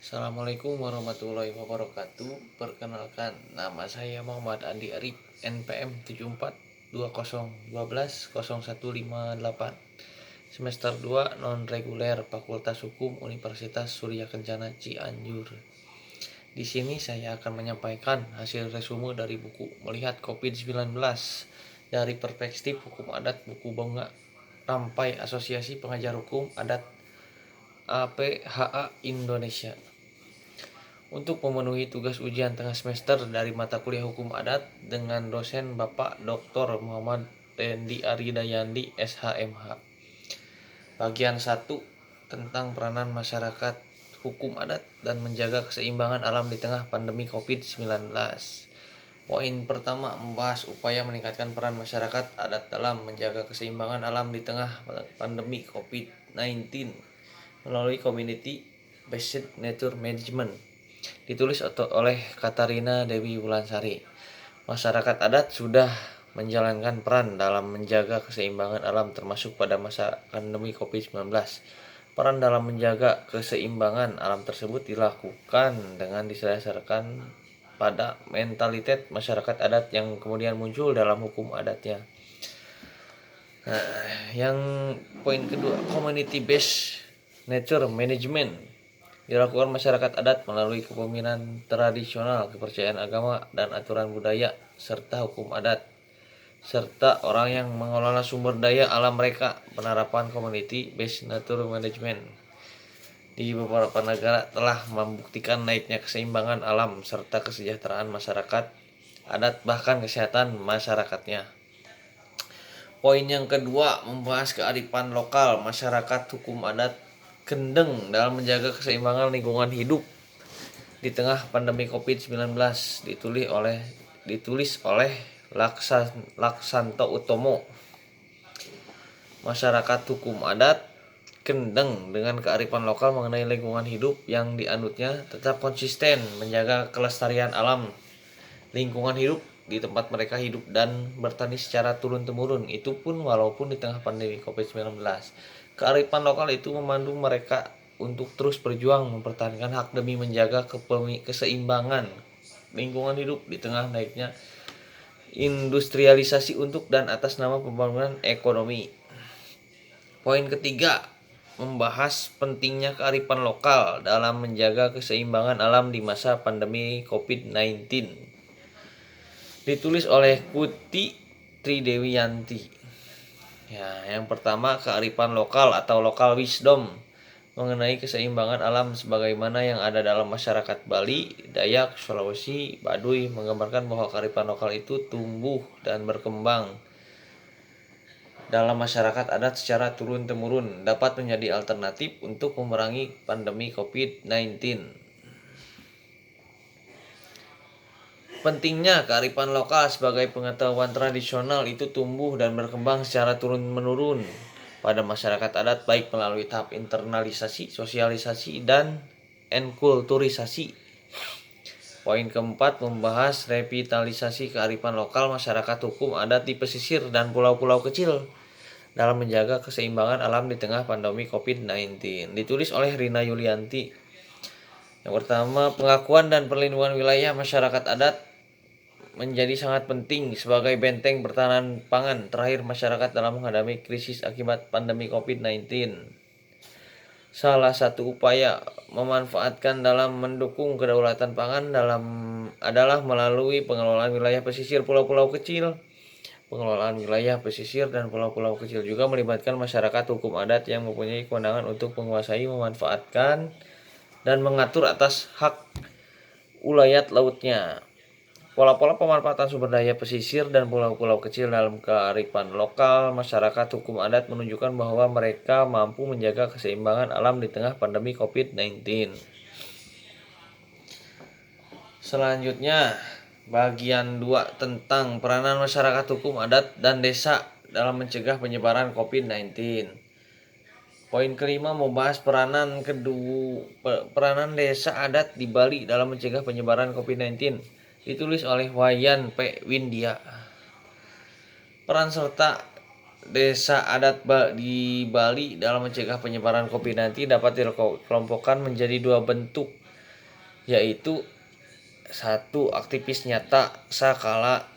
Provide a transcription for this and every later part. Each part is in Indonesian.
Assalamualaikum warahmatullahi wabarakatuh. Perkenalkan, nama saya Muhammad Andi Arif, NPM 7420120158, semester 2 non reguler, Fakultas Hukum Universitas Surya Kencana Cianjur. Di sini saya akan menyampaikan hasil resume dari buku Melihat COVID-19 dari Perspektif Hukum Adat, buku Bunga Rampai Asosiasi Pengajar Hukum Adat APHA Indonesia. Untuk memenuhi tugas ujian tengah semester dari mata kuliah Hukum Adat dengan dosen Bapak Dr. Muhammad Rendi Aridayandi SHMH. Bagian 1 tentang peranan masyarakat hukum adat dan menjaga keseimbangan alam di tengah pandemi COVID-19. Poin pertama membahas upaya meningkatkan peran masyarakat adat dalam menjaga keseimbangan alam di tengah pandemi COVID-19 melalui Community Based Nature Management. Ditulis oleh Katarina Dewi Wulansari. Masyarakat adat sudah menjalankan peran dalam menjaga keseimbangan alam termasuk pada masa pandemi COVID-19. Peran dalam menjaga keseimbangan alam tersebut dilakukan dengan didasarkan pada mentalitas masyarakat adat yang kemudian muncul dalam hukum adatnya. Yang poin kedua, community based nature management dilakukan masyarakat adat melalui kepemimpinan tradisional, kepercayaan agama, dan aturan budaya, serta hukum adat, serta orang yang mengelola sumber daya alam mereka. Penerapan community based nature management di beberapa negara telah membuktikan naiknya keseimbangan alam serta kesejahteraan masyarakat adat, bahkan kesehatan masyarakatnya. Poin yang kedua membahas kearifan lokal masyarakat hukum adat kendeng dalam menjaga keseimbangan lingkungan hidup di tengah pandemi COVID-19. Ditulis oleh Laksanto Utomo. Masyarakat hukum adat kendeng dengan kearifan lokal mengenai lingkungan hidup yang dianutnya tetap konsisten menjaga kelestarian alam lingkungan hidup di tempat mereka hidup dan bertani secara turun-temurun, itu pun walaupun di tengah pandemi COVID-19. Kearifan lokal itu memandu mereka untuk terus berjuang mempertahankan hak demi menjaga keseimbangan lingkungan hidup di tengah naiknya industrialisasi untuk dan atas nama pembangunan ekonomi. Poin ketiga membahas pentingnya kearifan lokal dalam menjaga keseimbangan alam di masa pandemi COVID-19. Ditulis oleh Kuti Tridewiyanti. Yang pertama, kearifan lokal atau local wisdom mengenai keseimbangan alam sebagaimana yang ada dalam masyarakat Bali, Dayak, Sulawesi, Baduy menggambarkan bahwa kearifan lokal itu tumbuh dan berkembang dalam masyarakat adat secara turun-temurun, dapat menjadi alternatif untuk memerangi pandemi COVID-19. Pentingnya kearifan lokal sebagai pengetahuan tradisional itu tumbuh dan berkembang secara turun-menurun pada masyarakat adat, baik melalui tahap internalisasi, sosialisasi, dan enkulturisasi. Poin keempat membahas revitalisasi kearifan lokal masyarakat hukum adat di pesisir dan pulau-pulau kecil dalam menjaga keseimbangan alam di tengah pandemi COVID-19. Ditulis oleh Rina Yulianti. Yang pertama, pengakuan dan perlindungan wilayah masyarakat adat menjadi sangat penting sebagai benteng pertahanan pangan terakhir masyarakat dalam menghadapi krisis akibat pandemi COVID-19. Salah satu upaya memanfaatkan dalam mendukung kedaulatan pangan adalah melalui pengelolaan wilayah pesisir pulau-pulau kecil. Pengelolaan wilayah pesisir dan pulau-pulau kecil juga melibatkan masyarakat hukum adat yang mempunyai kewenangan untuk menguasai, memanfaatkan, dan mengatur atas hak ulayat lautnya. Pola-pola pemanfaatan sumber daya pesisir dan pulau-pulau kecil dalam kearifan lokal masyarakat hukum adat menunjukkan bahwa mereka mampu menjaga keseimbangan alam di tengah pandemi COVID-19. Selanjutnya, bagian 2 tentang peranan masyarakat hukum adat dan desa dalam mencegah penyebaran COVID-19. Poin kelima membahas peranan desa adat di Bali dalam mencegah penyebaran COVID-19. Ditulis oleh Wayan P. Windia. Peran serta desa adat di Bali dalam mencegah penyebaran COVID-19 dapat dikelompokkan menjadi 2 bentuk. yaitu satu, aktivitas nyata sakala.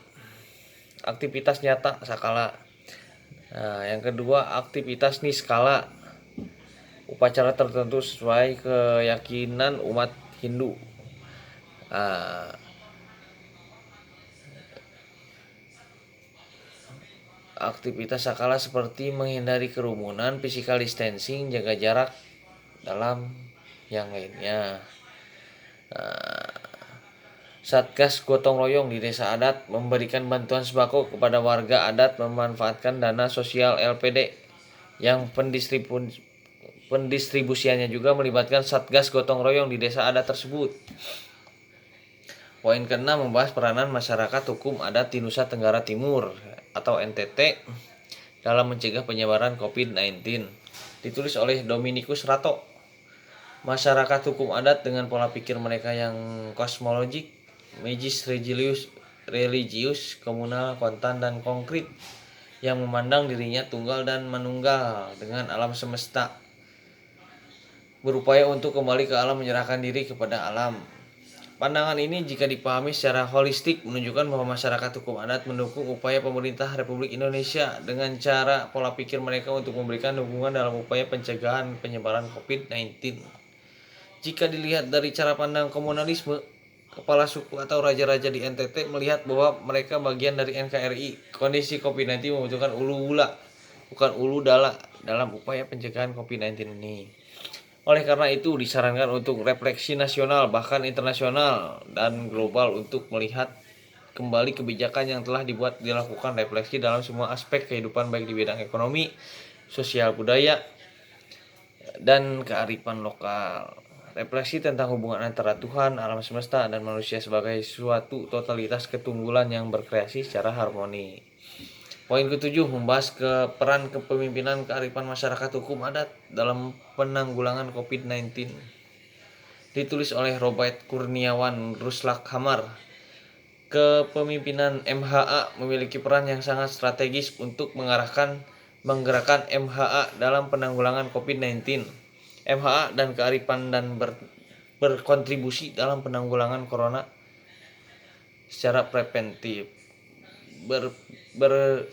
Nah, yang kedua, aktivitas niskala, upacara tertentu sesuai keyakinan umat Hindu. Nah, aktivitas sakala seperti menghindari kerumunan, physical distancing, jaga jarak dalam yang lainnya. Satgas gotong royong di desa adat memberikan bantuan sembako kepada warga adat memanfaatkan dana sosial LPD yang pendistribusiannya juga melibatkan Satgas gotong royong di desa adat tersebut. Poin ke-6 membahas peranan masyarakat hukum adat di Nusa Tenggara Timur atau NTT dalam mencegah penyebaran COVID-19. Ditulis oleh Dominikus Rato. Masyarakat hukum adat dengan pola pikir mereka yang kosmologik, magis, religius, komunal, kontan, dan konkret, yang memandang dirinya tunggal dan menunggal dengan alam semesta, berupaya untuk kembali ke alam, menyerahkan diri kepada alam. Pandangan ini jika dipahami secara holistik menunjukkan bahwa masyarakat hukum adat mendukung upaya pemerintah Republik Indonesia dengan cara pola pikir mereka untuk memberikan dukungan dalam upaya pencegahan penyebaran COVID-19. Jika dilihat dari cara pandang komunalisme, kepala suku atau raja-raja di NTT melihat bahwa mereka bagian dari NKRI. Kondisi COVID-19 membutuhkan ulu hula, bukan ulu dala dalam upaya pencegahan COVID-19 ini. Oleh karena itu disarankan untuk refleksi nasional bahkan internasional dan global untuk melihat kembali kebijakan yang telah dilakukan refleksi dalam semua aspek kehidupan baik di bidang ekonomi, sosial, budaya, dan kearifan lokal. Refleksi tentang hubungan antara Tuhan, alam semesta, dan manusia sebagai suatu totalitas ketunggulan yang berkreasi secara harmoni. Poin ke-7 membahas peran kepemimpinan kearifan masyarakat hukum adat dalam penanggulangan COVID-19. Ditulis oleh Robert Kurniawan Ruslak Hamar. Kepemimpinan MHA memiliki peran yang sangat strategis untuk menggerakkan MHA dalam penanggulangan COVID-19. MHA dan kearifan dan berkontribusi dalam penanggulangan corona secara preventif.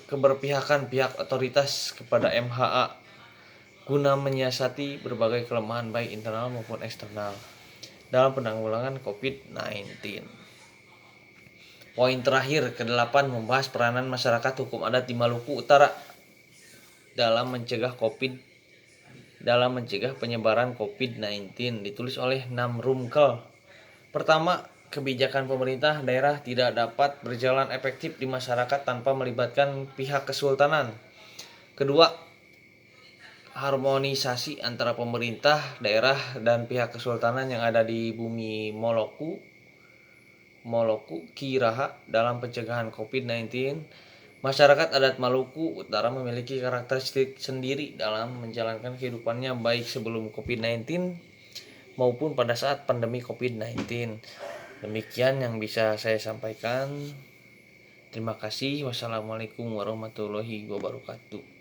Keberpihakan pihak otoritas kepada MHA guna menyiasati berbagai kelemahan baik internal maupun eksternal dalam penanggulangan COVID-19. Poin terakhir ke-8 membahas peranan masyarakat hukum adat di Maluku Utara dalam mencegah penyebaran COVID-19. Ditulis oleh Nam Rumkel. Pertama, kebijakan pemerintah daerah tidak dapat berjalan efektif di masyarakat tanpa melibatkan pihak kesultanan. Kedua, harmonisasi antara pemerintah daerah dan pihak kesultanan yang ada di bumi Moluku Kiraha dalam pencegahan COVID-19. Masyarakat adat Maluku Utara memiliki karakteristik sendiri dalam menjalankan kehidupannya baik sebelum COVID-19 maupun pada saat pandemi COVID-19. Demikian yang bisa saya sampaikan. Terima kasih. Wassalamualaikum warahmatullahi wabarakatuh.